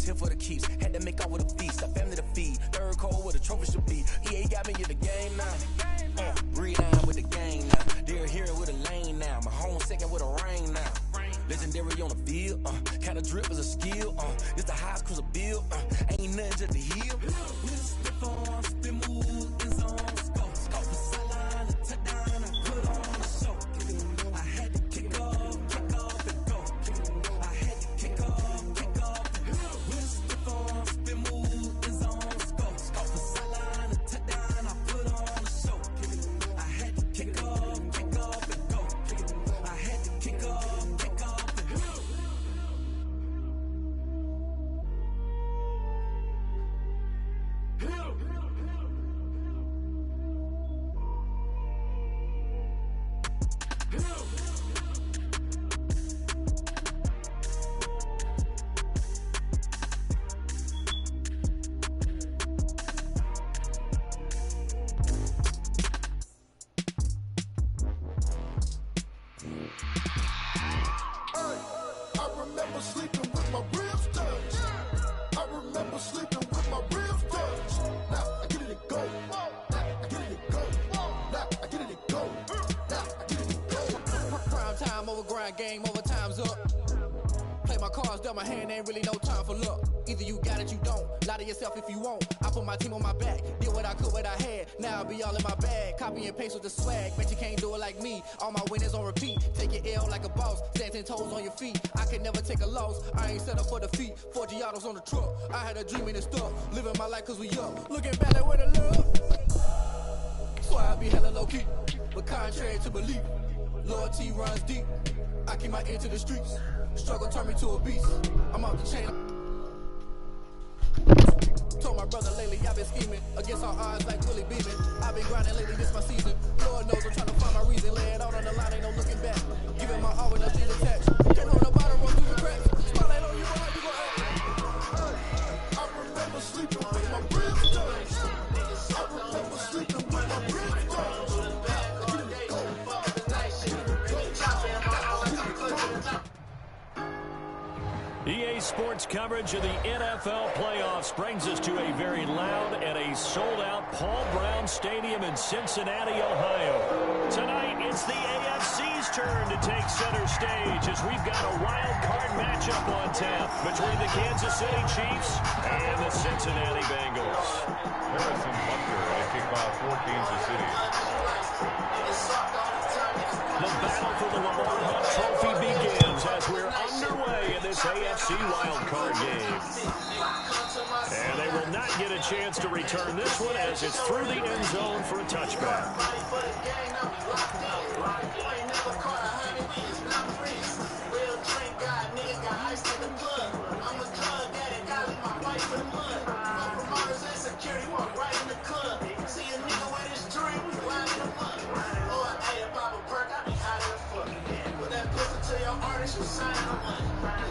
here for the keeps. Had to make off with a feast, a family to feed. Third cold where the trophy should be. EA got me in the game now. Reline with the game now. They're here with a lane now. My home second with a rain now. Legendary on the field, kinda drip is a skill, it's the highest cruiser bill, ain't nothing just to heal. Spin on, spin move, in zone, scope for sideline, a touchdown, I put on the show. I had to kick off and go. I had to kick off and go. Spin on, spin move, in zone, scope for sideline, a touchdown, I put on the show. I had to kick off and go. I had to kick off. Game over, time's up. Play my cards dealt, my hand ain't really no time for luck. Either you got it, you don't. Lie to yourself if you won't. I put my team on my back, did what I could, what I had. Now I'll be all in my bag. Copy and paste with the swag. Bet you can't do it like me. All my winners on repeat. Take your L like a boss. Stand 10 toes on your feet. I can never take a loss. I ain't set up for defeat. 4 Giottos on the truck. I had a dream and it's stuck. Living my life cause we up. Looking back at where the love. So I be hella low key. But contrary to belief, loyalty runs deep. I keep my ear to the streets. Struggle turned me to a beast. I'm off the chain. Told my brother lately I've been scheming against all odds like Willie Beeman. I've been grinding lately, this my season. Lord knows I'm trying to find my reason. Lay it out on the line, ain't no looking back. Giving my all with no strings attached. Can't run the bottom, run through the cracks. Spotlight on you, gon' how you gon' act. I remember sleeping with my ribs touched. I remember sleeping with my ribs touched. EA Sports coverage of the NFL playoffs brings us to a very loud and a sold-out Paul Brown Stadium in Cincinnati, Ohio. Tonight, it's the AFC's turn to take center stage as we've got a wild card matchup on tap between the Kansas City Chiefs and the Cincinnati Bengals. Harrison Butker to kick off for Kansas City. The battle for the Lamar Hunt Trophy begins as we're underway in this AFC wildcard game. And they will not get a chance to return this one as it's through the end zone for a touchback.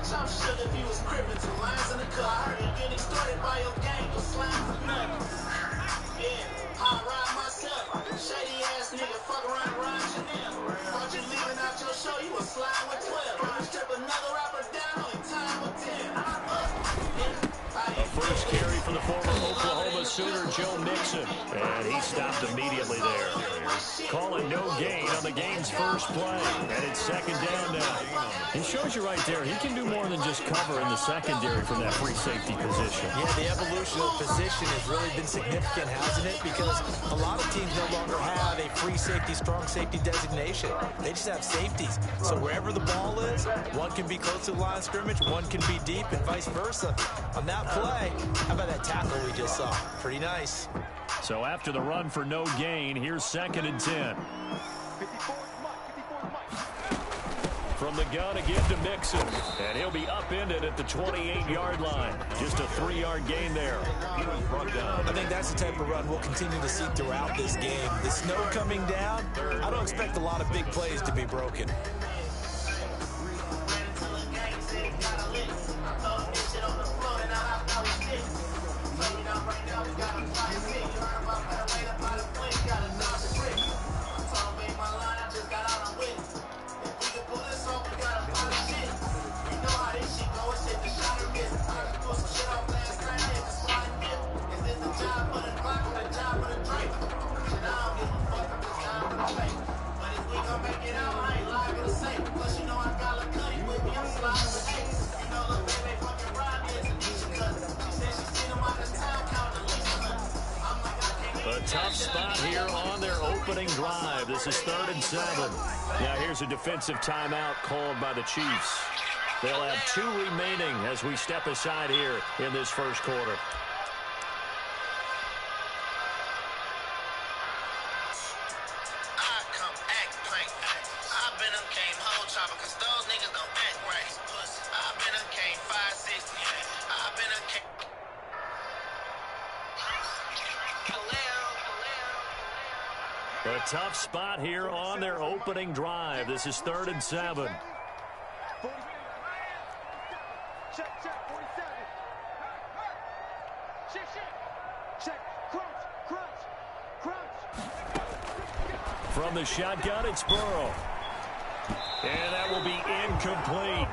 Jump shit if he was crippin' to lines in the car. I heard you get extorted by your gang, your slime for nothing. Yeah, I ride myself. Shady ass nigga, fuck around Chanel. Thought you leaving out your show, you was slime with 12. Strip another rapper down, only time with 10. A first carry for the former Oklahoma Sooner, Joe Mixon. And he stopped immediately there. Calling no gain on the game's first play. And it's second down now. He shows you right there, he can do more than just cover in the secondary from that free safety position. Yeah, the evolution of position has really been significant, hasn't it? Because a lot of teams no longer have a free safety, strong safety designation. They just have safeties. So wherever the ball is, one can be close to the line of scrimmage, one can be deep, and vice versa. On that play, how about that tackle we just saw? Pretty nice. So after the run for no gain, here's 2nd and 10. From the gun again to Mixon. And he'll be upended at the 28-yard line. Just a 3-yard gain there. He was brought down. I think that's the type of run we'll continue to see throughout this game. The snow coming down, I don't expect a lot of big plays to be broken. tough spot here on their opening drive. This is 3rd and 7. Now here's a defensive timeout called by the Chiefs. They'll have 2 remaining as we step aside here in this first quarter. A tough spot here on their opening drive. This is 3rd and 7. From the shotgun, it's Burrow. And that will be incomplete.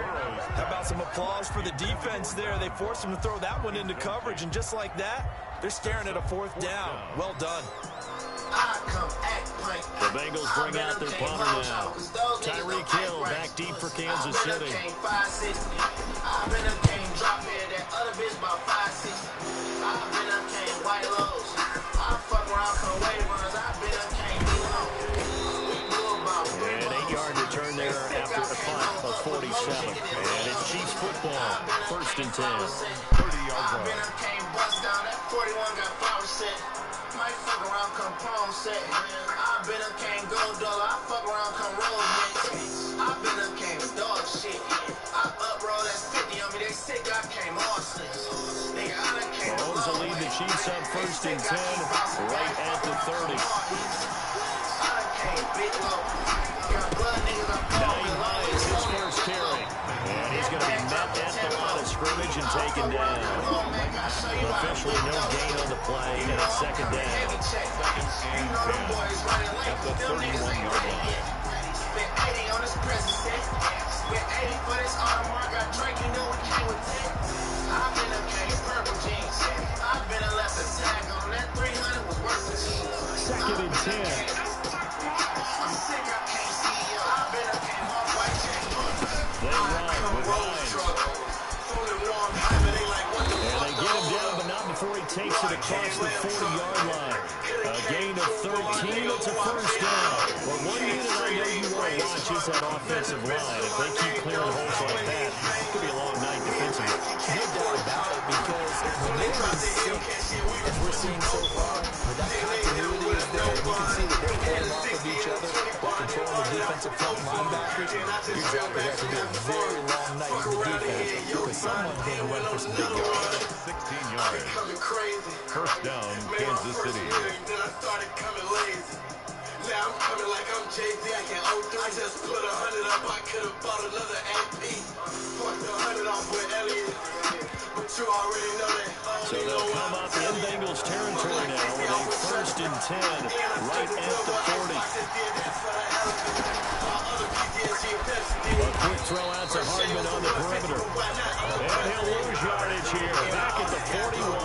How about some applause for the defense there? They forced him to throw that one into coverage, and just like that, they're staring at a 4th down. Well done. The Bengals bring out their punter now. Tyreek Hill back deep for Kansas City. And 8-yard return there after a punt of 47. And it's Chiefs football. 1st and 10. 30-yard run. Might fuck around, come prone set. I been a king, go dollar. I fuck around, come roll next. I been a king, dog shit. I uproll that 50 on me. They sick, I came awesome. Nigga, I done came Mahomes will lead the Chiefs up 1st and 10, right at the 30. I done came big low. Got blood niggas, I'm Naeem is his first carry. And he's going to be met at the line of scrimmage and taken down. Officially no gain on the play, and it's 2nd down. At the 31-yard line. Spent 80 on this present set. Spent 80 for this Audemars. Got Drake, you know we came with 10. I've been a king, purple jeans. I've been a left a tag on that 300 was worth the cheese. 2nd and 10. I'm sick, I can't see you. I've been a king, half white chain. They run with Hines. And they get him down, but not before he takes it across the 40-yard line. A gain of 13. It's a 1st down. But one unit I know you want to watch is that offensive line. If they keep clearing holes like that, it could be a long night defensively. No doubt about it, because when they're in sync, as we're seeing so far, with that continuity is there, you can see that they're playing off of each other while controlling the defensive front linebackers. You're exactly right. It could be a very long night for the defense, because someone's going to run for some big yards. 16 yards. 1st down, Kansas City. Now I'm coming like I'm Jay-Z. I can O3. I just put 100 up. I could have bought another AP. Fucked 100 off with Elliott. But you already know that. So they'll come up in Bengals territory now with a 1st and 10 right at the 40. A quick throw out to Hardman on the perimeter. And he'll lose yardage here. Back at the 41.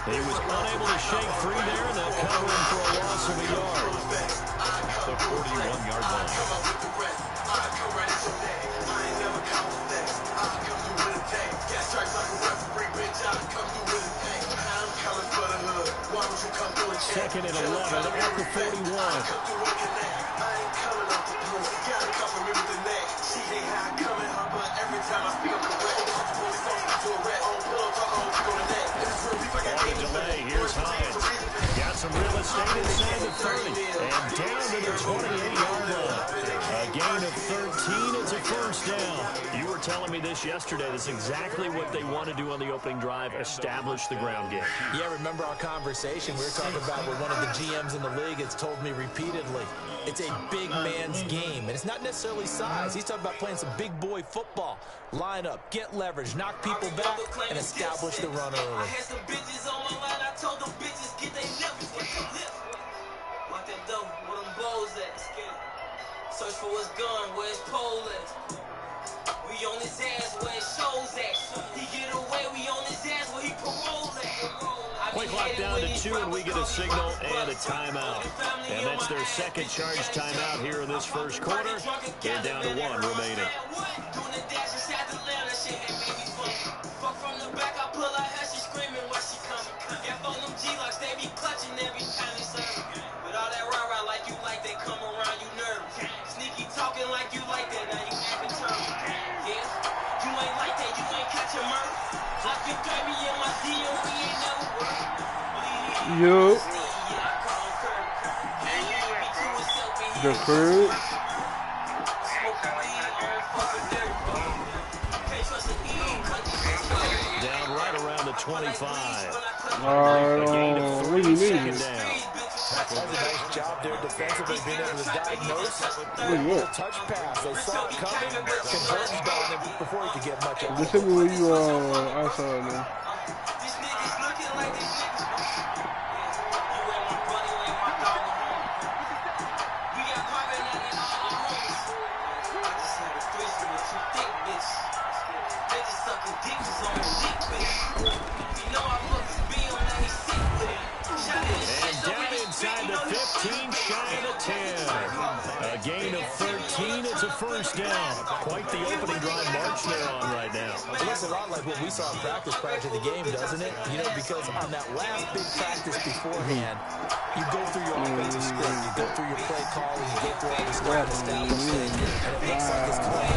He was unable to shake free there, and they'll cover him for a loss of a yard. The 41-yard line. Second and 11 at the 41. On the delay, here's Hines. Got some real estate inside the 30 and down to the 28-yard line. A gain of 13. It's a 1st down. You were telling me this yesterday. This is exactly what they want to do on the opening drive, establish the ground game. Yeah, remember our conversation? We were talking about what one of the GMs in the league has told me repeatedly. It's a big man's game, and it's not necessarily size. He's talking about playing some big boy football. Line up, get leverage, knock people back, and establish the run early. I had some bitches on my line. I told them bitches get they levels, get your lips. Lock that door, where them balls at? Search for what's gun, where his pole at? We on his ass, where his shows at? He get away, we on his ass, where he parole at? Play clock down to 2, and we get a signal and a timeout. And that's their second charge timeout here in this first quarter. They're down to 1 remaining. From the back, I pull her hair, she screaming while she coming. Got on them G-locks, they be clutching every time they Yo. The crew. Down right around the 25. What do you need? Does a nice job there defensively, being able to diagnose the touch pass. They saw it coming, converged on him before he could get much of it. Just hit me when you outside, man. Inside the 15, shy of the 10. A gain of 13, it's a first down. Quite the opening drive march they're on right now. It looks a lot like what we saw in practice prior to the game, doesn't it? You know, because on that last big practice beforehand, you go through your offensive script, you go through your play calling, you go through all the stuff, and it looks like this play.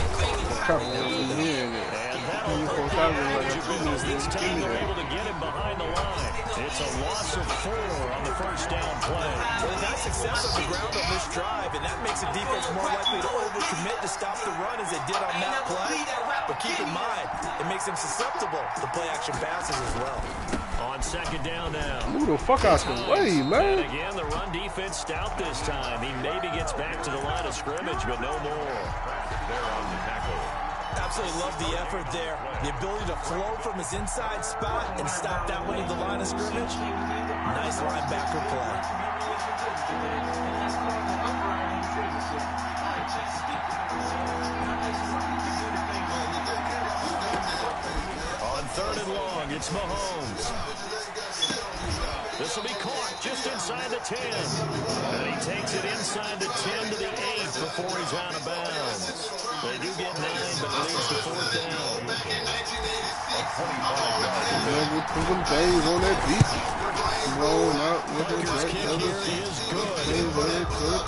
This time they're able to get him behind the line. It's a loss of 4 on the first down play. Well, they got success on the ground on this drive, and that makes the defense more likely to overcommit to stop the run as they did on that play. But keep in mind, it makes them susceptible to play-action passes as well. On second down now. Move the fuck out the way, man. And again, the run defense stout this time. He maybe gets back to the line of scrimmage, but no more. They're on the tackle. Absolutely love the effort there. The ability to flow from his inside spot and stop that one at the line of scrimmage. Nice linebacker play. On third and long, it's Mahomes. This will be caught just inside the 10. And he takes it inside the 10 to the 8 before he's out of bounds. They do get 9, but leads to fourth down. Put some things on that beat. Rolling out with Parker's kick here is good.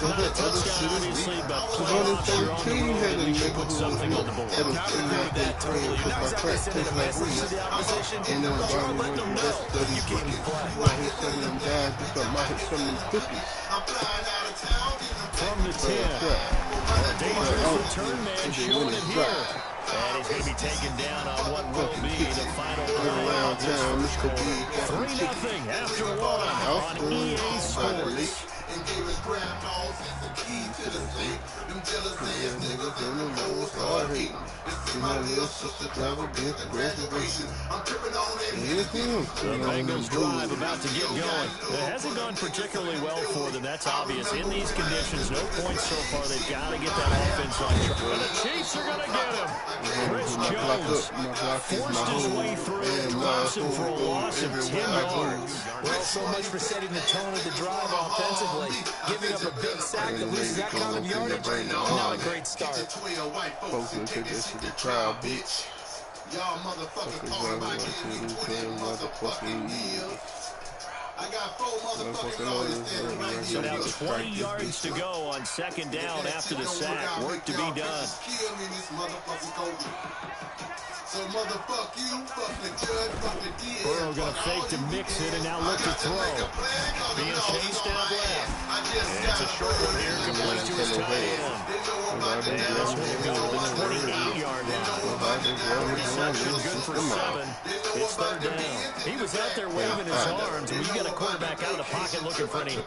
Not a touchdown, obviously, but pressure on the road really should put something on the board. I agree with that totally. You're not exactly sending a message to the opposition, but you're letting them know that you can't play. From the 10. A dangerous return man showing it here. And he's going to be taken down on what will be the final play of this first quarter. 3-0 after 1 on EA Sports. And gave his grandmas as the key to the safe. Them jealous ass niggas and them hoes start hating. This is my little sister drive a Benz to graduation. I'm tripping on that The Bengals drive about to get going. It hasn't gone particularly well for them. That's obvious. In these conditions, no points so far. They've got to get that offense on track. The Chiefs are going to get him. Chris Jones forced his way through, drops him for a loss of 10 yards. Well, so much for setting the tone of the drive offensively. Giving up a big sack that loses that kind of yardage, not a great start. Folks will take that shit to trial, bitch. Y'all motherfuckers talking about getting me 20 motherfucking years. I got 4 motherfucking lawyers standing right here. So now 20 yards to go on second down after the sack. Work to be done. Kill me, this motherfucking coach. So motherfuck you, fuck the judge, fuck the DA. Burrow going to fake to mix it and now look to throw. Being chased out left. And it's a short one here, complete to his tight end. And this one will go to the 28-yard line. Reception good for 7. It's third down. He was out there waving his arms, and when you got a quarterback out of the pocket looking for any.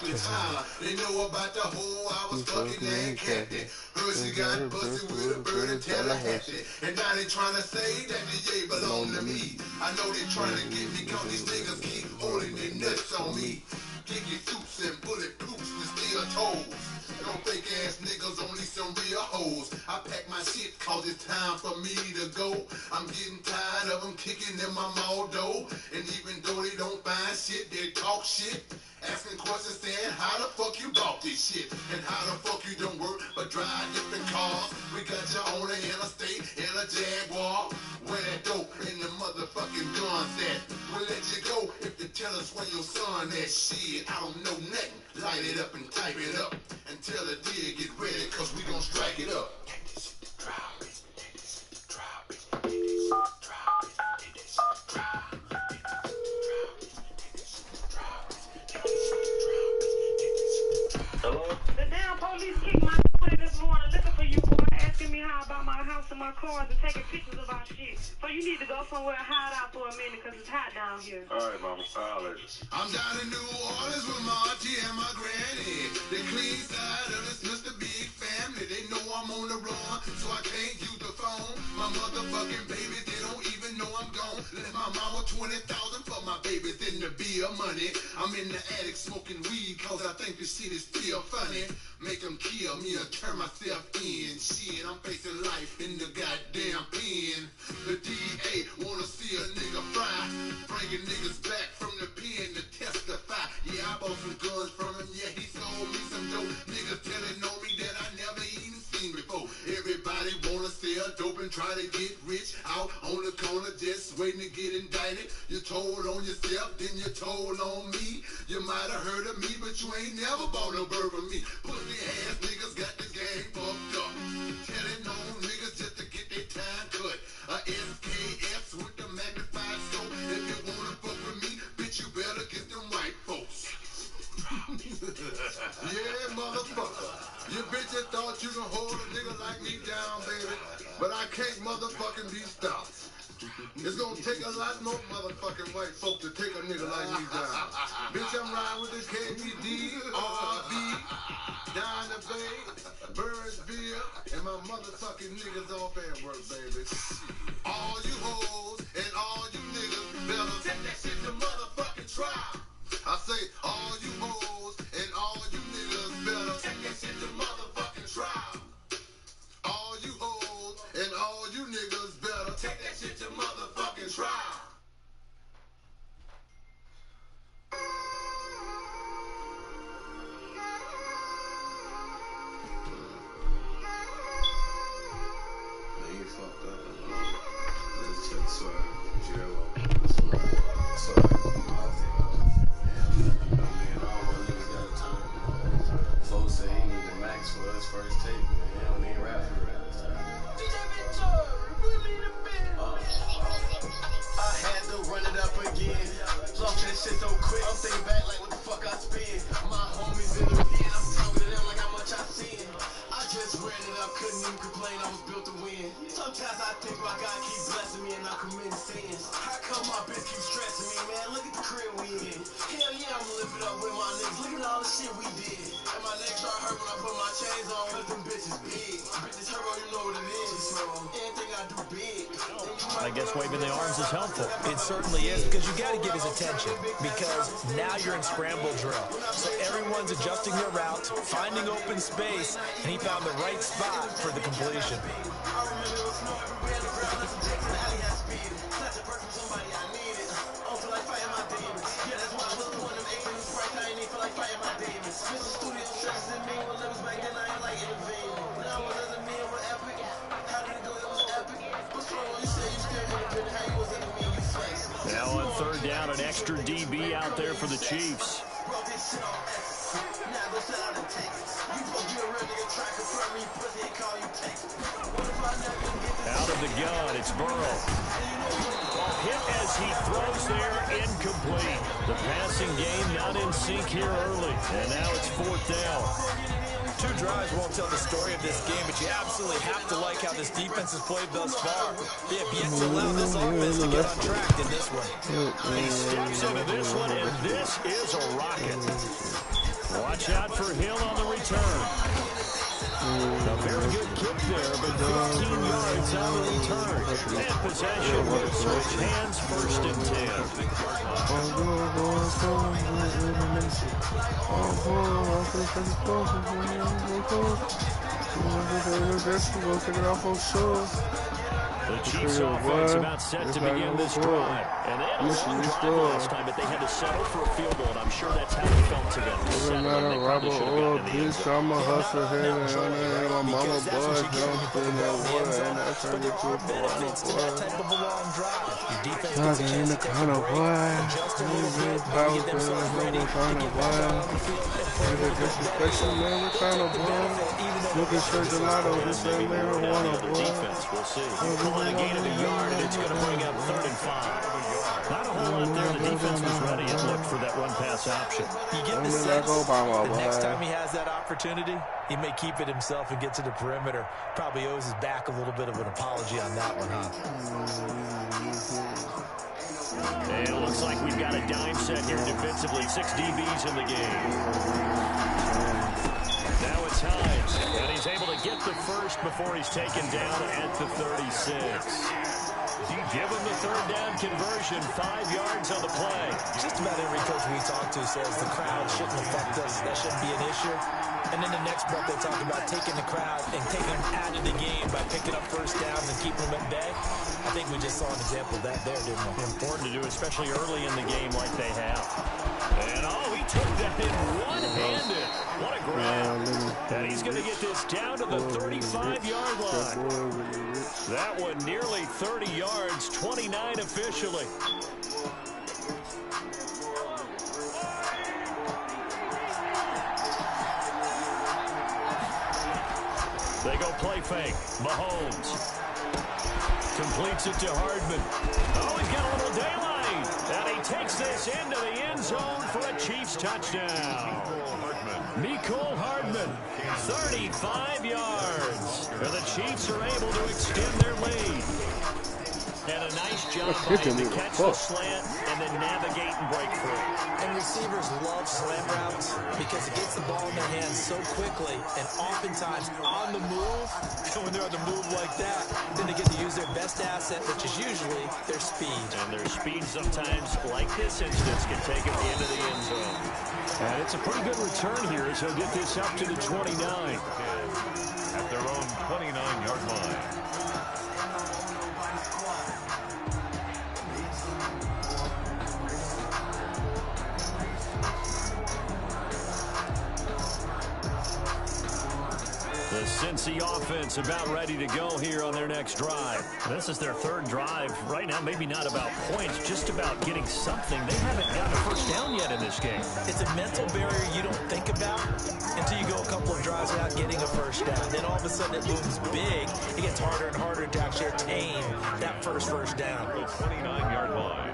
They know about the whole I was fucking named Captain. Heard she got busted with a bird and Tallahassee. And now they trying to say that the yay belong to me. I know they trying to get me cause these niggas keep holding their nuts on me. Kicky suits and bulletproofs with steel toes. No fake ass niggas, only some real hoes. I pack my shit cause it's time for me to go. I'm getting tired of them kicking in my mall door. And even though they don't find shit, they talk shit. Asking questions saying how the fuck you bought this shit. And how the fuck you don't work but drive different cars. We got you on the interstate in a Jaguar. Where that dope in the motherfucking guns at. We'll let you go if you tell us where your son at. Shit, I don't know nothing. Light it up and type it up. And tell the deal get ready cause we gon' strike it up. Take this shit to trial, bitch. Take this shit to trial, bitch. Take this shit to trial, bitch. busting my cars and taking pictures of our shit. So you need to go somewhere and hide out for a minute because it's hot down here. All right, mama. I'll let you. I'm down in New Orleans with my auntie and my granny. The clean side of this Mr. Big family. They know I'm on the run, so I can't use the phone. My motherfucking baby, they don't even know I'm gone. Let my mama 20,000 for my babies in the beer money. I'm in the attic smoking weed cause I think this shit is still funny. Make them kill me or turn myself in. Shit, I'm facing life in the goddamn pen. The DA wanna see a nigga fry. Bringing niggas back from the pen to testify. Yeah, I bought some guns from him. Yeah, he sold me some dope. Niggas telling on me that I never even seen before. Everybody wanna sell dope and try to get rich. Out on the corner just waiting to get indicted. You told on yourself, then you told on me. You might have heard of me, but you ain't never bought no bird from me. Pussy ass niggas got the game fucked up. Telling on niggas just to get their time cut. A SKS with the magnified scope. If you wanna fuck with me, bitch, you better get them white folks. Yeah, motherfucker. You bitches thought you can hold a nigga like me down, baby. But I can't motherfucking be stopped. It's gonna take a lot more motherfucking white folk to take a nigga like me down. Bitch, I'm riding with the KPD, RV, down the bay, Birdsville, and my motherfucking niggas off Antwerp, baby. All you hoes and all you niggas better take that shit to motherfucking trial. I say all you hoes and all you niggas better take that shit to motherfucking trial. All you hoes and all you niggas better take that shit to motherfucking trial. You fucked up. Let's check swag. Swag. Folks say he need the max for his first tape, man. He don't need rap for it. I had to run it up again. Lost that shit so quick. I'm thinking back like what the fuck I spend. My homies in the pen, I'm talking to them like how much I sin. I just ran it up, couldn't even complain, I was built to win. Sometimes I think my God keep blessing me and I commit sins. How come my bitch keep stressing me, man? Look at the crib we in. Hell yeah, I'ma live it up with my niggas. Look at all the shit we did. And my neck start hurt when I put my chains on. Cause them bitches big. Bitches hurt, you know what it is. So anything I do big. I guess waving the arms is helpful. It certainly is, because you got to get his attention, because now you're in scramble drill. So everyone's adjusting their routes, finding open space, and he found the right spot for the completion. Now on third down, an extra DB out there for the Chiefs. Out of the gun, it's Burrow. Hit as he throws there, incomplete. The passing game not in sync here early, and now it's fourth down. Two drives won't tell the story of this game, but you absolutely have to like how this defense has played thus far. They have yet to allow this offense to get on track in this one. He steps into this one, and this is a rocket. Watch out for Hill on the return. A very good kick there, but 15 yards on the return. And possession will switch hands, first and 10. The Chiefs offense about set to begin this drive. And they had a long drive last time, but they had to settle for a field goal, and I'm sure that's how they felt together. Doesn't matter, Robert or bitch, I'm a hustler here, and my mama boy jumped in that water, and I turned into a piranha boy. Talking in the corner, boy. Power to the corner, boy. Nigga disrespecting me, the corner, boy. Looking straight gelato, this ain't marijuana, boy. We'll see. Pulling a gain of a yard, and it's going to bring up 3rd and 5. Not a whole lot there. The defense was ready, it looked, for that that run-pass option. You get the sense the next time he has that opportunity, he may keep it himself and get to the perimeter. Probably owes his back a little bit of an apology on that one, huh? And it looks like we've got a dime set here defensively. 6 DBs in the game. Now it's Hines, and he's able to get the first before he's taken down at the 36. Give him the third down conversion, 5 yards on the play. Just about every coach we talk to says the crowd shouldn't affect us. That shouldn't be an issue. And then the next breath they talk about taking the crowd and taking them out of the game by picking up first downs and keeping them at bay. I think we just saw an example of that there, didn't we? Important to do, especially early in the game like they have. And he took that in one-handed. What a grab. And he's going to get this down to the 35-yard line. That one nearly 30 yards, 29 officially. They go play fake. Mahomes completes it to Hardman. He's got a little daylight. And he takes this into the end zone for a Chiefs touchdown. Mecole Hardman, 35 yards. And the Chiefs are able to extend their lead. And a nice job by him to catch the slant and then navigate and break free. And receivers love slant routes because it gets the ball in their hands so quickly and oftentimes on the move. And when they're on the move like that, then they get to use their best asset, which is usually their speed. And their speed sometimes, like this instance, can take them into the end zone. And it's a pretty good return here as he'll get this up to the 29. At their own 29-yard line. The Cincy offense about ready to go here on their next drive. This is their third drive. Right now, maybe not about points, just about getting something. They haven't gotten a first down yet in this game. It's a mental barrier you don't think about until you go a couple of drives without getting a first down. Then all of a sudden it looms big. It gets harder and harder to actually attain that first down. 29-yard line.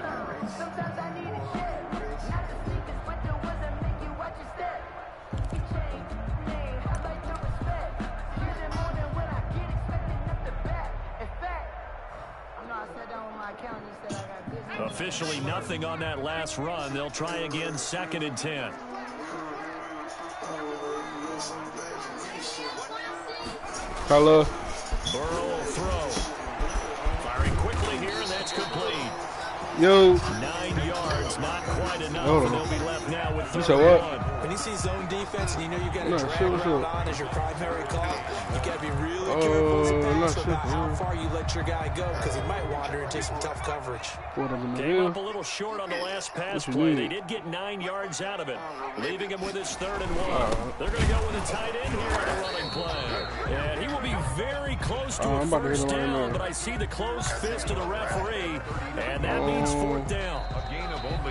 Officially nothing on that last run. They'll try again, 2nd and 10. Hello. Burrow will throw. Firing quickly here, and that's complete. Yo. 9 yards, not quite enough, and they'll be left now with 3rd and 1. When you see zone defense and you know you got to drag around on as your primary call, you got to be really careful about how far you let your guy go because he might wander into some tough coverage. Came up a little short on the last pass play. They did get 9 yards out of it, leaving him with his 3rd and 1. They're going to go with a tight end here on the running play. And he will be very close to a first down, but I see the closed fist of the referee, and that means 4th down.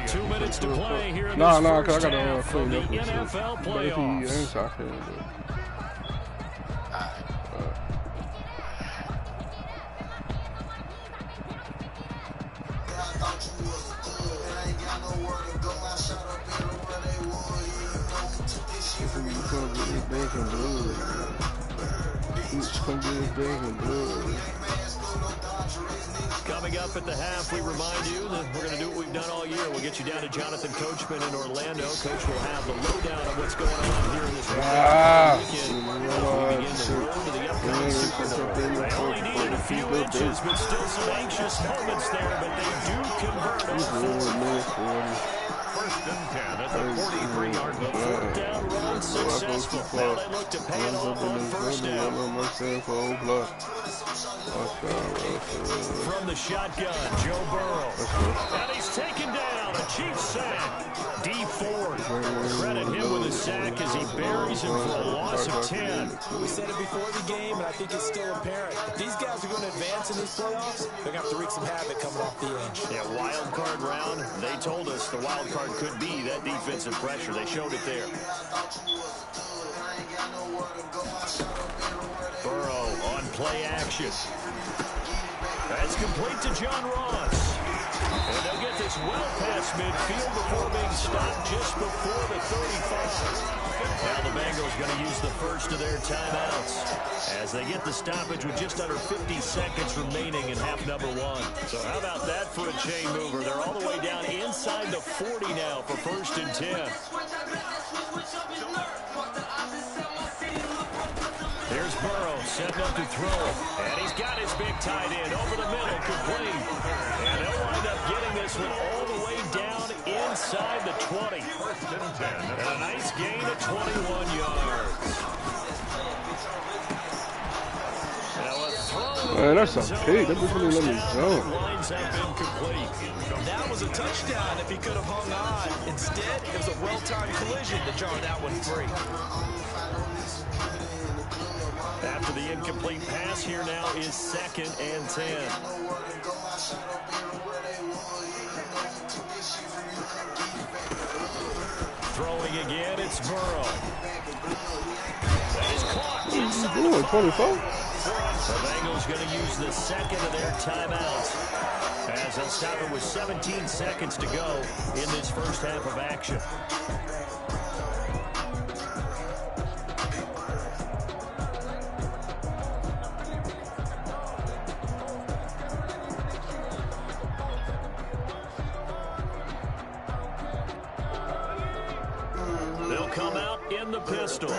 2 minutes to play here in this first half of the NFL playoffs. Coming up at the half, we remind you that we're going to do what we've done all year. We'll get you down to Jonathan Coachman in Orlando. Coach will have the lowdown on what's going on here in this weekend. We begin the road to the upcoming Super Bowl. They only needed a few inches, but still some anxious moments there, but they do convert on 1st and 10 at the 43-yard line. 4th down run successful. Now they look to pay it off on 1st down. From the shotgun, Joe Burrow. And he's taken down. A Chiefs sack. D Ford. Credit him with a sack as he buries him for a loss of 10. We said it before the game, and I think it's still apparent. If these guys are going to advance in these playoffs, they're going to have to wreak some havoc coming off the edge. Yeah, wild card round. They told us the wild card could be that defensive pressure. They showed it there. Burrow on play action. That's complete to John Ross. And they'll get this well past midfield before being stopped just before the 35. Now the Bengals going to use the first of their timeouts as they get the stoppage with just under 50 seconds remaining in half number 1. So how about that for a chain mover? They're all the way down inside the 40 now for 1st and 10. Here's Burrow setting up to throw. And he's got his big tight end over the middle, complete. And they'll wind up getting this one all the way down inside the 20. And a nice gain of 21 yards. Man, that's a pick. That was really let me jump. That was a touchdown if he could have hung on. Instead, it was a well-timed collision to draw that one free. After the incomplete pass, here now is 2nd and 10. Throwing again, it's Burrow. That is caught. What are you doing, 24? The Bengals going to use the second of their timeouts as they'll stop it with 17 seconds to go in this first half of action. They'll come out in the pistol.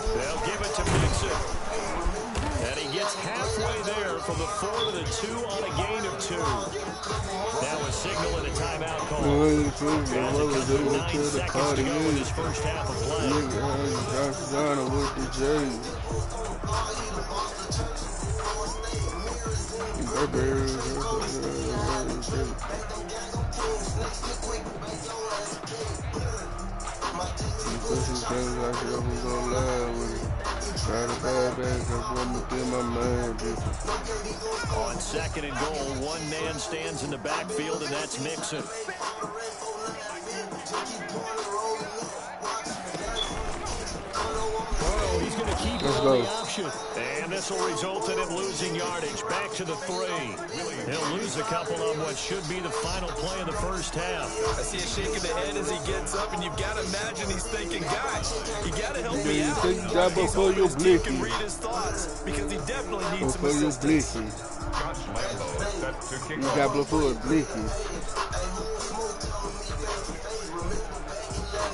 They'll give it to Mixon. And he gets halfway there from the 4 to the 2 on a gain of 2. Now a signal and a timeout call. As it comes with 9 seconds to go in this first half of play. On 2nd and goal, one man stands in the backfield, and that's Mixon. He's going to keep the option. And this will result in him losing yardage. Back to the 3. He'll lose a couple on what should be the final play of the first half. I see a shake of the head as he gets up, and you've got to imagine he's thinking, guys, you got to help me out. He's always can read his thoughts because he definitely needs some assistance. You got before Blicky.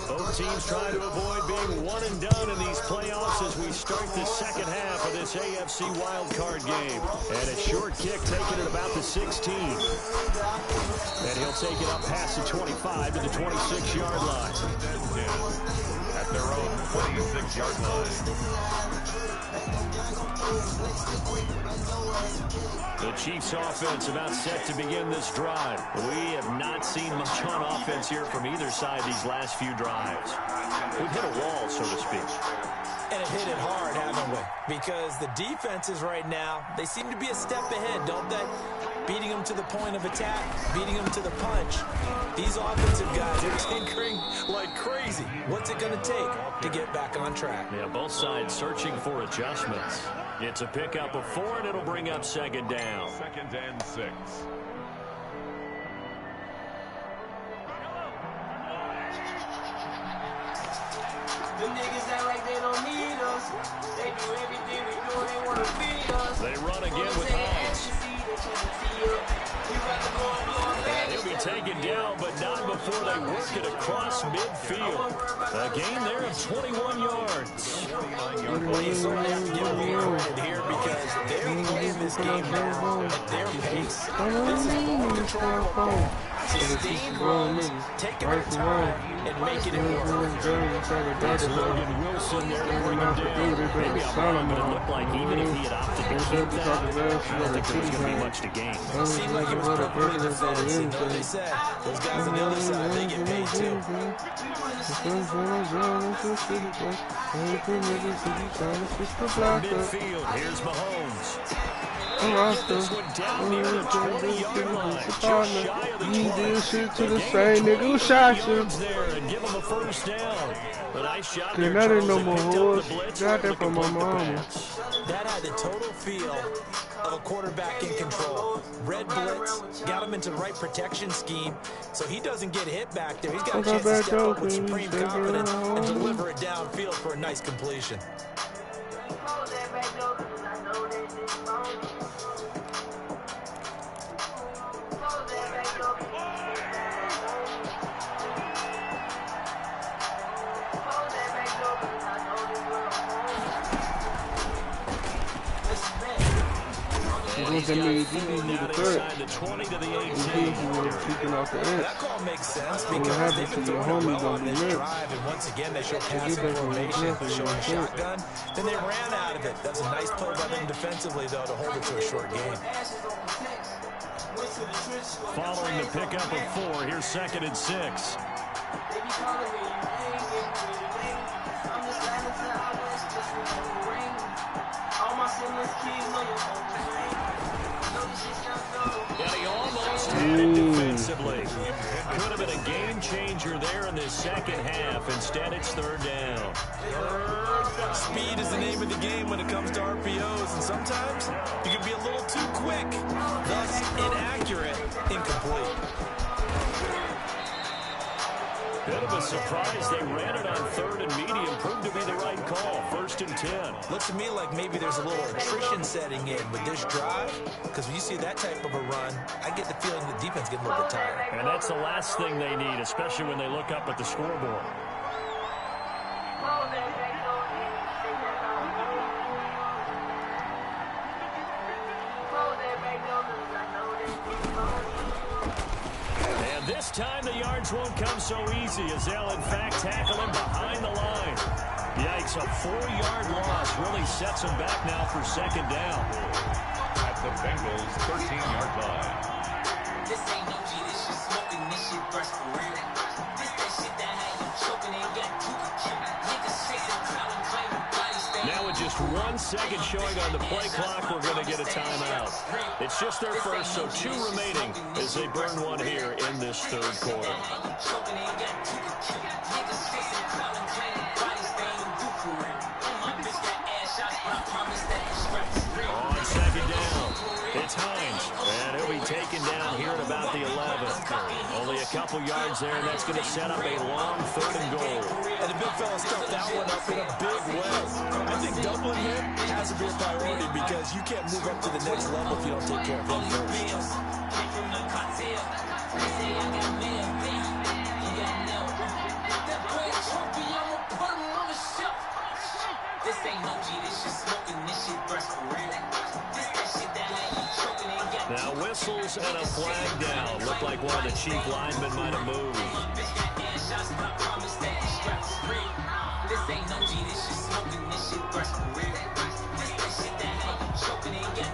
Both teams trying to avoid being one and done in these playoffs as we start the second half of this AFC wildcard game. And a short kick taken at about the 16. And he'll take it up past the 25 to the 26-yard line. At their own 26-yard line. The Chiefs offense about set to begin this drive. We have not seen much on offense here from either side these last few drives. We've hit a wall, so to speak. And it hit it hard, haven't we? Because the defenses right now, they seem to be a step ahead, don't they? Beating them to the point of attack, beating them to the punch. These offensive guys are tinkering like crazy. What's it going to take to get back on track? Yeah, both sides searching for adjustments. It's a pickup of 4, and it'll bring up 2nd down. 2nd and 6. The niggas act like they don't need us. They do everything we do, they want to beat us. They run again with Hines. And he'll be taken down, but not before they work it across midfield. A gain there of 21 yards. Well, you sort of have to give them credit here because they're playing this game now at their pace. This is ball control. Sustained runs, taking their time, and making it work. That's Logan Wilson there to bring him down. Maybe I'm wrong, but it looked like even if he had opted to keep that, I don't think there was going to be much to gain. It seemed like it was probably the fantasy. You know what they said? Those guys on the other side, they get paid too. Midfield, here's Mahomes. This one down near the 20-yard line. Just shy of the 20. You did shit to the same nigga who shot you. There and give him a first down. A nice shot there, That ain't Charles. no They more picked up horse. the blitz. Got that Looking from my to complete the mama. pass. That had the total feel of a quarterback in control. Red blitz, got him into the right protection scheme, so he doesn't get hit back there. He's got a chance to step up with supreme confidence and deliver it downfield for a nice completion. That means you need the third. The 20 to the 18. Kicking off the edge. That call makes sense because they've been throwing it well on this drive, and once again they show passing formation, showing a shotgun. Then they ran out of it. That's a nice play by them defensively, though, to hold it to a short game. Following the pickup of 4, here's 2nd and 6. Yeah, he almost had it defensively. Could have been a game changer there in this second half. Instead, it's 3rd down. Speed is the name of the game when it comes to RPOs, and sometimes you can be a little too quick, thus inaccurate, incomplete. Bit of a surprise. They ran it on 3rd and medium. Proved to be the right call. 1st and 10. Looks to me like maybe there's a little attrition setting in with this drive, because when you see that type of a run, I get the feeling the defense getting a little bit tired. And that's the last thing they need, especially when they look up at the scoreboard. And this time the yards won't come so easy as they'll in fact tackle him behind the line. Yikes, a 4-yard loss really sets him back now for 2nd down. At the Bengals' 13-yard line. This ain't no G, this shit smoking, this shit burst for real. This that shit that had you choking and got niggas chasing cloud and claiming body stain. Now with just 1 second showing on the play clock, we're going to get a timeout. It's just their first, so 2 remaining as they burn 1 here in this 3rd quarter. On 2nd down, it's Hines, and he'll be taken down here at about the 11. Only a couple yards there, and that's going to set up a long 3rd and goal. And the big fella stuffed that one up in a big way. I think doubling him has to be a priority because you can't move up to the next level if you don't take care of him first. This ain't no G, this shit smoking, this shit burst for real. This that shit that had you choking and got now whistles and a flag down. Looked like one of the chief linemen might have moved. This ain't no G, this shit smoking, this shit burst for real. This that shit that had you choking and got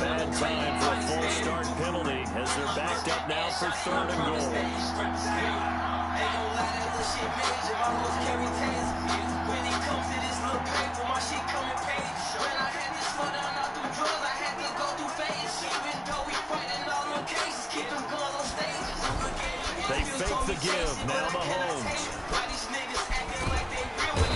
Bad time for a full start penalty as they're backed up now for 3rd and goal. They fake the give, now Mahomes.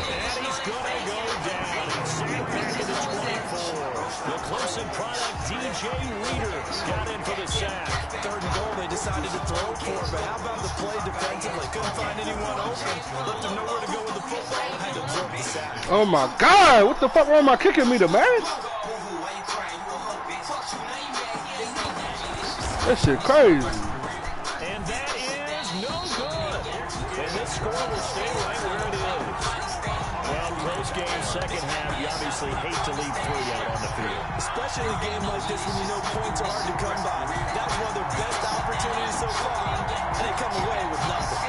And he's gonna go down inside back to the 24. The Clemson product, DJ Reader, got in for the sack. 3rd and goal, they decided to throw for it, but how about the play defensively? Couldn't find anyone open. Left them nowhere to go with the football. Had to absorb the sack. Oh my God! What the fuck wrong with my kicking me, the man? That shit crazy. And that is no good. And this score will stay right where it is. Well, post-game 2nd half, you obviously hate to leave 3 out on the field. Especially in a game like this when you know points are hard to come by. That was one of their best opportunities so far, and they come away with nothing.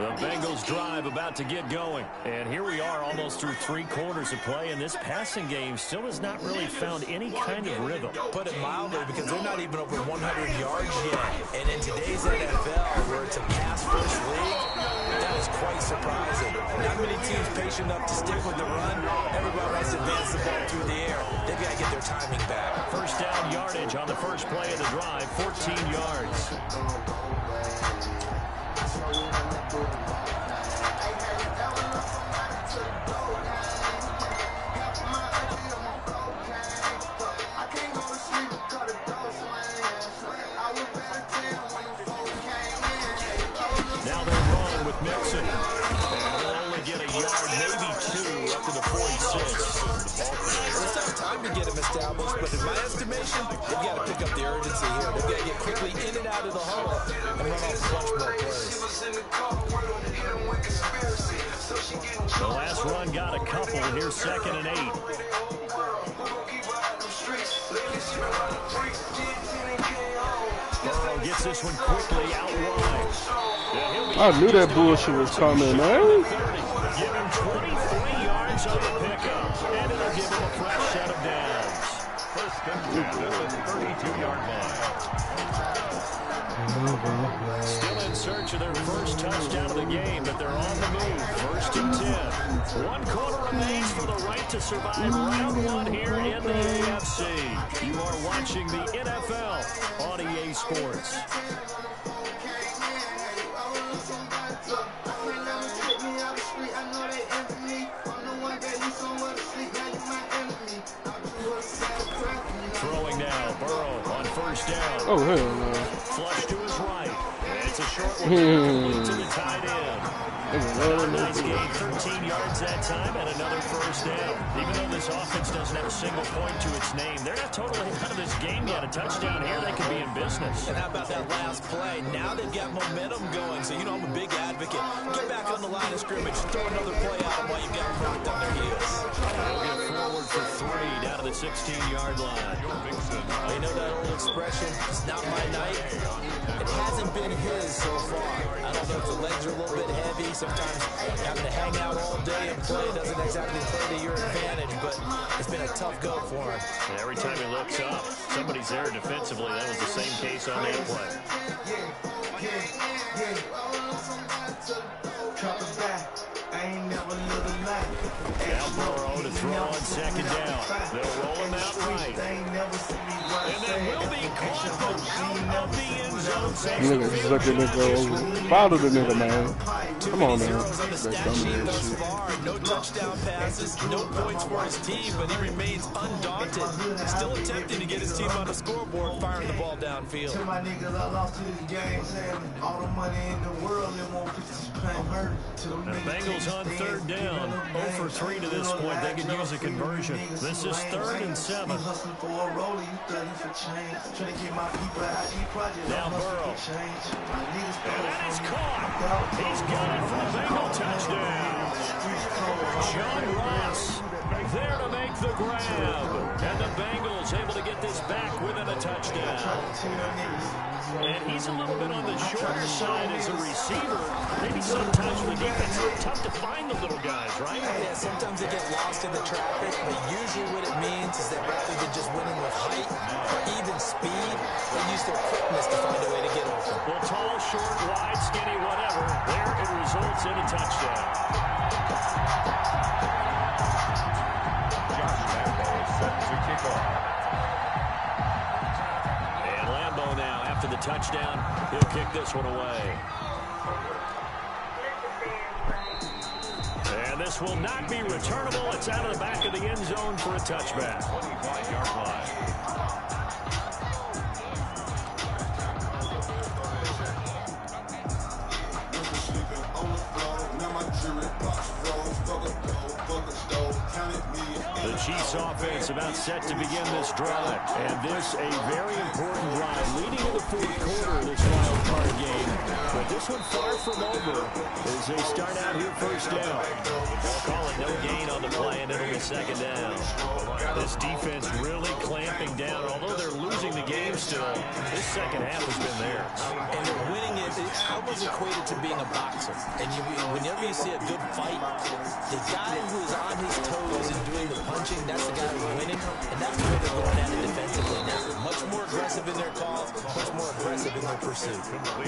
The Bengals drive about to get going. And here we are almost through 3 quarters of play, and this passing game still has not really found any kind of rhythm. Put it mildly, because they're not even over 100 yards yet. And in today's NFL, where it's a pass-first league, that is quite surprising. Not many teams patient enough to stick with the run. Everybody wants to advance the ball through the air. They've got to get their timing back. First down yardage on the first play of the drive, 14 yards. Now they run with Mixon. And they'll only get a yard, maybe 2, up to the 46. It's not time to get him established, but in my estimation, they've got to pick up the urgency here. They've got to get quickly in and out of the huddle and run off a bunch more plays. The last run got a couple. Here's 2nd and 8. Burrow gets this one quickly out wide. I knew that bullshit was coming, man. Give him 23 yards on the pickup, and it'll give him a fresh set of downs. First and 10 at the 32-yard line. Still in search of their first touchdown of the game, but they're on the move. 1st and 10. 1 quarter remains for the right to survive round 1 here in the AFC. You are watching the NFL on EA Sports. Throwing now, Burrow on first down. Oh, hell no. Flush to his right. And it's a short one to the tight end. Nice gain, 13 yards that time, and another first down. Even though this offense doesn't have a single point to its name, they're not totally out of this game yet. A touchdown here, they could be in business. And how about that last play? Now they've got momentum going, so you know I'm a big advocate. Get back on the line of scrimmage, throw another play at them while you've got them locked on their heels. They'll get forward for 3 down to the 16-yard line. You know that old expression, it's not my night? It hasn't been his so far. I don't know if the legs are a little bit heavy. Sometimes having to hang out all day and play doesn't exactly play to your advantage, but it's been a tough go for him. And every time he looks up, somebody's there defensively. That was the same case on that play. Now Burrow to throw on 2nd down. They'll roll him out right. And then will be caught out of the end zone. Nigga, just let the nigga over. Follow the nigga, man. Come on, man. No touchdown passes, no points for his team, but he remains undaunted. Still attempting to get his team on the scoreboard, firing the ball downfield. To my niggas, I lost to this game, saying all the money in the world, they won't fix this plan hurt. The Bengals on 3rd down, 0 for 3 to this point. They could use a conversion. This is 3rd and 7. Now Burrow. And that is caught. He's got it for the Bengal touchdown. John Ross there to make the grab. And the Bengals able to get this back within a touchdown. And he's a little bit on the shorter side as a receiver. Maybe sometimes for the defense, it's tough to find the little guys, right? Yeah, sometimes they get lost in the traffic, but usually what it means is that rather than just winning with height or even speed, they use their quickness to find a way to get open. Well, tall, short, wide, skinny, whatever. There it results in a touchdown. Josh Lambo is set to kick off. And Lambo now, after the touchdown, he'll kick this one away. And this will not be returnable. It's out of the back of the end zone for a touchback. 25-yard line. The Chiefs offense about set to begin this drive. And this a very important drive leading to the fourth quarter of this wild card game. But this one far from over as they start out here first down. They'll call it no gain on the play, and it'll be second down. This defense really clamping down. Although they're losing the game still, this second half has been theirs. And they're winning it. It's almost equated to being a boxer. And whenever you see a good fight, the guy who is on his toes and doing the punching, that's the guy who's winning. And that's the way they're going at it defensively now. Much more aggressive in their calls, much more aggressive in their pursuit.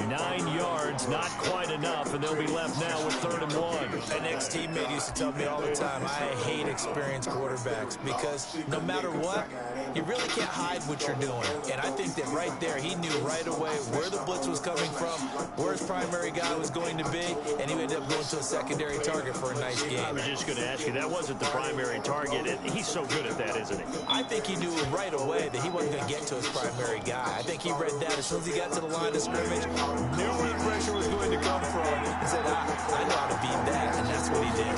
9 yards, not quite enough, and they'll be left now with 3rd and 1. An ex-teammate used to tell me all the time, I hate experienced quarterbacks because no matter what, you really can't hide what you're doing. And I think that right there, he knew right away where the blitz was coming from, where his primary guy was going to be, and he ended up going to a secondary target for a nice game. I was just going to ask you, that wasn't the primary target. He's so good at that, isn't he? I think he knew right away that he wasn't going to get to his primary guy. I think he read that as soon as he got to the line of scrimmage, knew where the pressure was going to come from, and said, I know how to beat that, and that's what he did.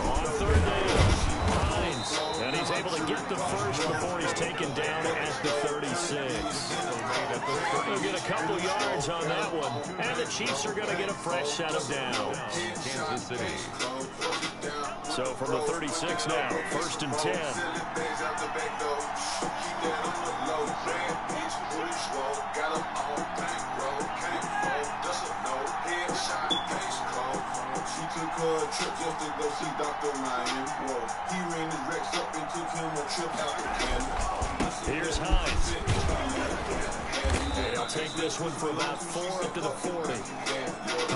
On 3rd down, Hines, and he's able to get the first before he's taken down at the 36. They'll get a couple yards on that one, and the Chiefs are going to get a fresh set of downs. Kansas City. So from the 36 now, 1st and 10. She took her a trip just to go see Dr. Ryan. He ran his Rex up and took him a trip out to Canada. Here's Hines. They'll take this one for about 4 up to the 40.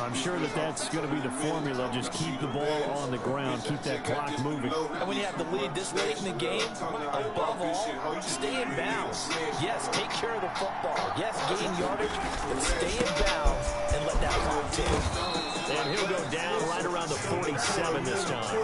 I'm sure that's going to be the formula. Just keep the ball on the ground. Keep that clock moving. And when you have the lead this late in the game, above all, stay in bounds. Yes, take care of the football. Yes, gain yardage, but stay in bounds and let that clock tick. And he'll go down right around the 47 this time.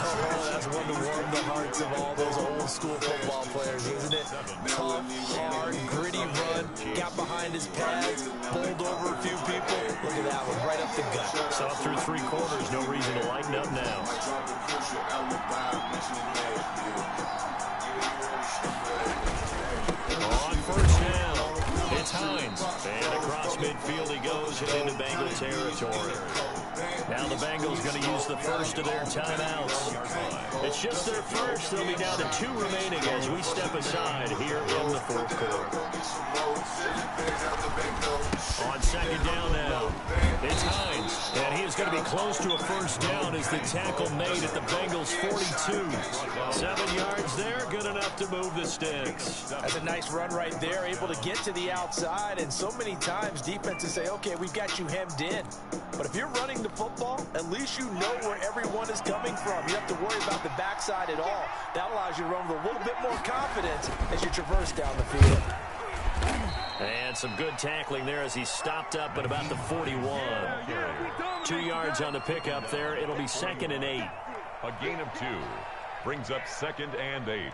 Oh, that's one to warm the hearts of all those old school football players, isn't it? Tough, hard, gritty run, got behind his pads, bowled over a few people. Look at that one, right up the gut. So through 3 quarters, no reason to lighten up now. On 1st down, it's Hines. And across midfield he goes into Bengal territory. Now the Bengals going to use the first of their timeouts. It's just their first. They'll be down to 2 remaining as we step aside here in the 4th quarter. On 2nd down now, it's Hines. And he is going to be close to a first down as the tackle made at the Bengals 42. 7 yards there, good enough to move the sticks. That's a nice run right there, able to get to the outside. And so many times defenses say, okay, we've got you hemmed in. But if you're running the football, at least you know where everyone is coming from. You have to worry about the backside at all. That allows you to run with a little bit more confidence as you traverse down the field. And some good tackling there as he stopped up at about the 41. 2 yards on the pickup there. It'll be 2nd and 8. A gain of 2 brings up 2nd and 8.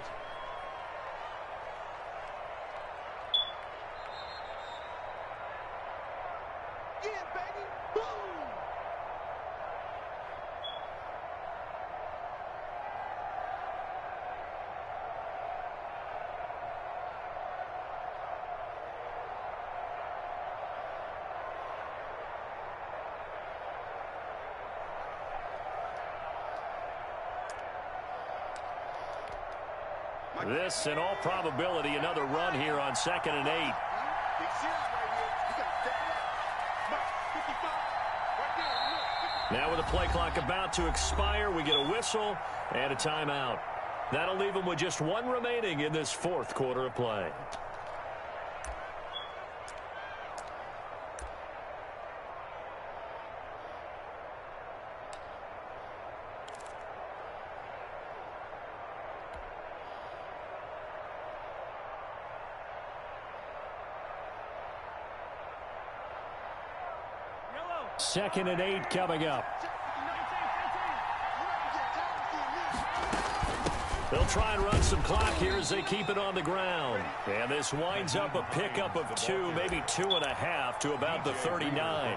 This, in all probability, another run here on 2nd and 8. Now with the play clock about to expire, we get a whistle and a timeout. That'll leave them with just 1 remaining in this 4th quarter of play. Second and 8 coming up. They'll try and run some clock here as they keep it on the ground. And this winds up a pickup of 2, maybe 2.5 to about the 39.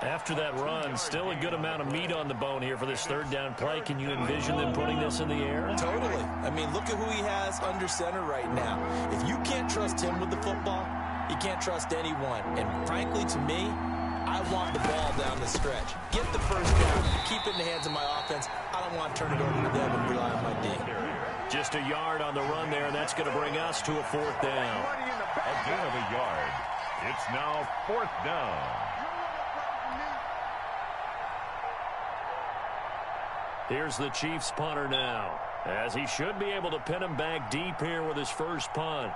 After that run, still a good amount of meat on the bone here for this third down play. Can you envision them putting this in the air? Totally. I mean, look at who he has under center right now. If you can't trust him with the football, you can't trust anyone. And frankly, to me, I want the ball down the stretch. Get the first down, keep it in the hands of my offense. I don't want to turn it over to them and rely on my D. Just a yard on the run there, and that's going to bring us to a fourth down. A gain of a yard. It's now fourth down. Here's the Chiefs punter now, as he should be able to pin him back deep here with his first punt.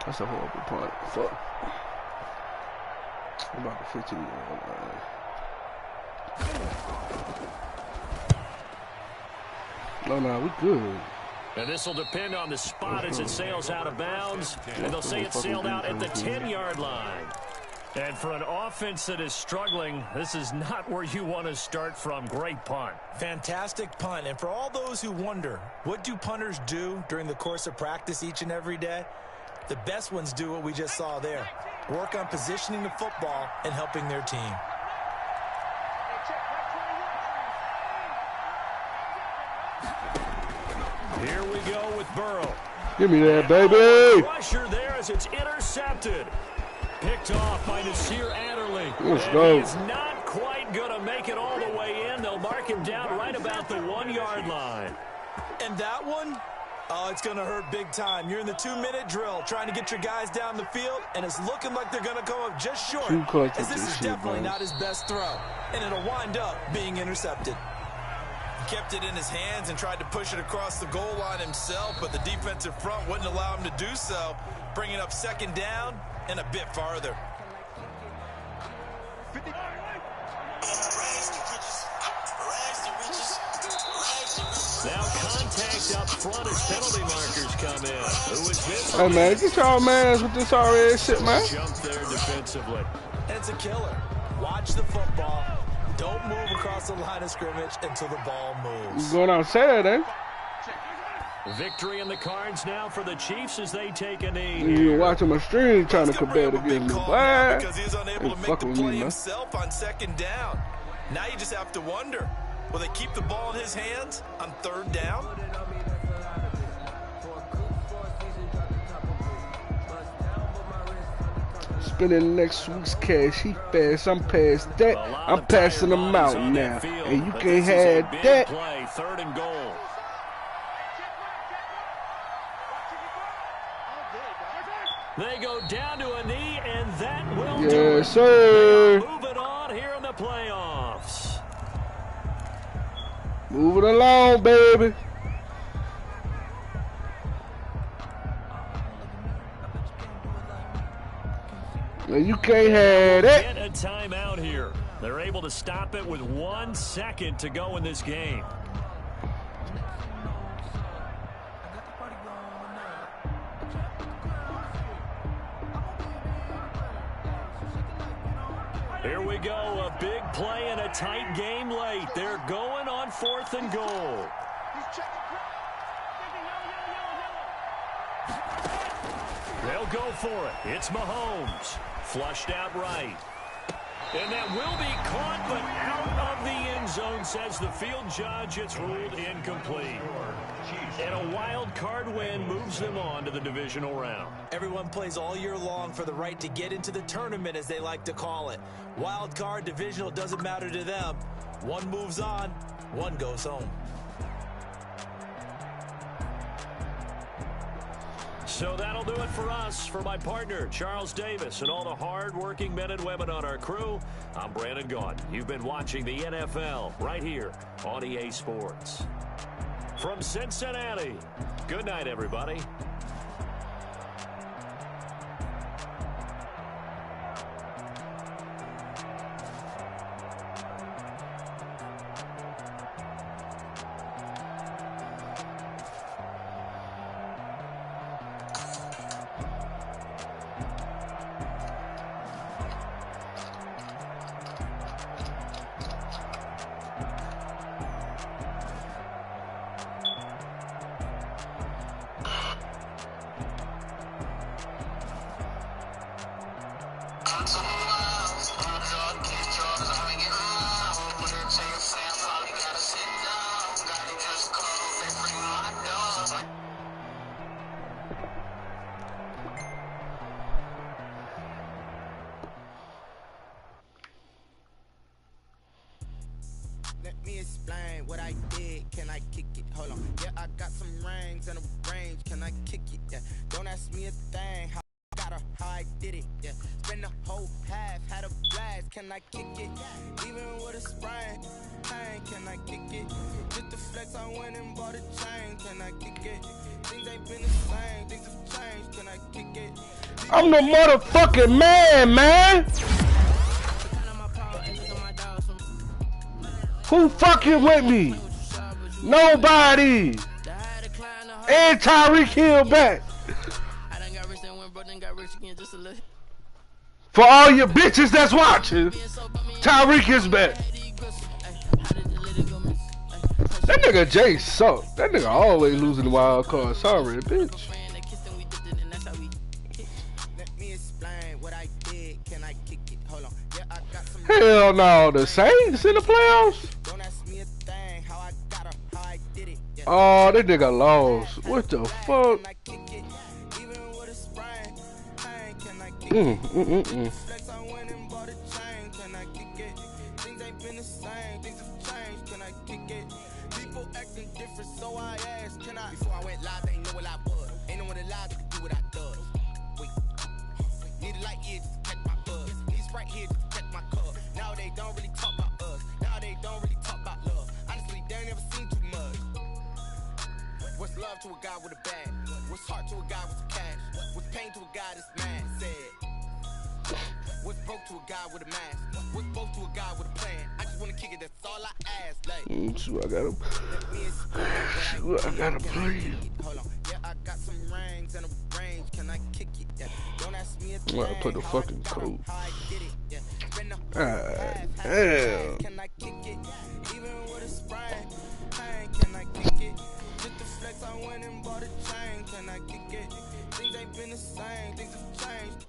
That's a horrible punt. Fuck. I'm about to 15 more. No, we good. And this will depend on the spot as it sails out of bounds. And they'll say it sailed out at the 10-yard line. And for an offense that is struggling, this is not where you want to start from. Great punt. Fantastic punt. And for all those who wonder, what do punters do during the course of practice each and every day? The best ones do what we just saw there. Work on positioning the football and helping their team. Here we go with Burrow. Give me that, baby. Pressure there as it's intercepted. Picked off by Nasir Adderley. Let's go. He's not quite going to make it all the way in. They'll mark him down right about the 1-yard line. And that one, oh, it's going to hurt big time. You're in the 2-minute drill trying to get your guys down the field, and it's looking like they're going to come up just short, as this is definitely not his best throw, and it'll wind up being intercepted. He kept it in his hands and tried to push it across the goal line himself, but the defensive front wouldn't allow him to do so, bringing up second down and a bit farther. Now contact up front as penalty markers come in. Who is this? Hey, man, get y'all mans with this already shit, man. Jump there defensively. And it's a killer. Watch the football. Don't move across the line of scrimmage until the ball moves. You going outside, eh? Victory in the cards now for the Chiefs as they take a knee. You're watching my stream trying to compare to get me back. Because he's unable to make the play himself on second down. Now you just have to wonder, will they keep the ball in his hands on third down? Spending next week's cash, he fast, I'm past that. I'm passing them out now. And you can't have that. Play, third and goal. They go down to a knee, and that will do it. Yes, sir. Moving on here in the playoffs. Moving along, baby. Now you can't have that. Get a timeout here. They're able to stop it with 1 second to go in this game. Here we go, a big play and a tight game late. They're going on 4th and goal. They'll go for it. It's Mahomes. Flushed out right. And that will be caught, but out of the end zone, says the field judge. It's ruled incomplete. And a wild card win moves them on to the divisional round. Everyone plays all year long for the right to get into the tournament, as they like to call it. Wild card, divisional, doesn't matter to them. One moves on, one goes home. So that'll do it for us. For my partner, Charles Davis, and all the hard-working men and women on our crew, I'm Brandon Gaudin. You've been watching the NFL right here on EA Sports. From Cincinnati, good night, everybody. explain what I did. Can I kick it? Hold on. Yeah, I got some rings and a range. Can I kick it? Yeah. Don't ask me a thing. How I got her, how I did it. Yeah. Spend the whole half, had a blast. Can I kick it? Even with a sprain. Hey, can I kick it? Just the flex, I went and bought a chain. Can I kick it? Things ain't been the same. Things have changed. Can I kick it? I'm the motherfucking man. Who fucking with me? Nobody. And Tyreek Hill back. For all your bitches that's watching, Tyreek is back. That nigga Jay suck. That nigga always losing the wild card. Sorry, bitch. Hell no, the Saints in the playoffs? Oh, that nigga lost. What the fuck? People acting different, so I asked, can I? Before I went live, they know what I was. Ain't no one alive that can do what I does. Wait, need a light here just to catch my buzz. Need Sprite here just to catch my cup. Now they don't really talk about us. Now they don't really talk about love. Honestly, they ain't never seen too much. What's love to a guy with a bag? What's heart to a guy with cash? What's pain to a guy that's mad? Said. What's broke to a guy with a mask? What's broke to a guy with a plan? I just wanna kick it, that's all I ask. Like, shoot, I gotta play. Hold on, yeah, I got some rings and a range. Can I kick it? Yeah. Don't ask me a thing. I put the fucking coat. Damn. Can I kick it? Even with a sprain. Can I kick it? Just the flex, I went and bought a chain. Can I kick it? Things ain't been the same. Things have changed.